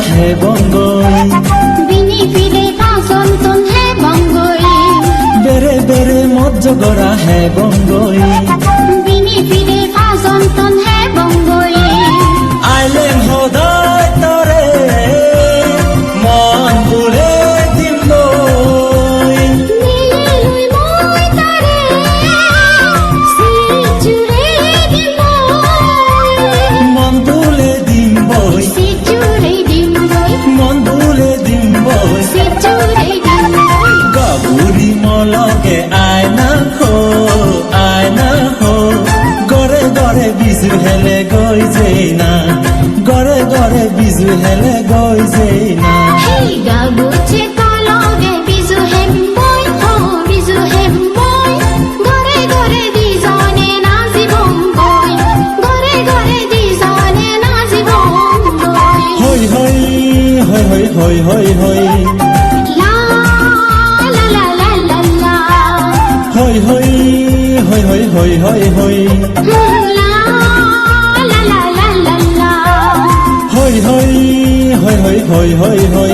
হে বঙ্গই বিনি ফিরে পাঁচন্তন হে বঙ্গই বেরে বেরে মজ্জ গড়া হে বঙ্গই বিনি ফিরে পাঁচন্তন হে বঙ্গই আইলেন হদায় তরে মন পুরে দিমবই নীলুই মই তারে সিচুরে দিমবই মন তুলে দিমবই সিচুরে দিমবই মন তুলে দিমবই সিচুরে দিমবই গাবুরি মলকে আয়না হো গরে গরে বিজু হেলে গই যেই না গরে গরে বিজু হেলে গই যেই না হেই গাগুছে তলগে বিজু হেম্বই হো বিজু হেম্বই গরে গরে দিজনে নাচিবঙ্গই গরে গরে দিজনে নাচিবঙ্গই হই হই হই হই হই হই হই লা লা লা লা লা লা হই হই হই হই হই হই হই লা লা লা লা লা লা হই হই হই হই হই হই হই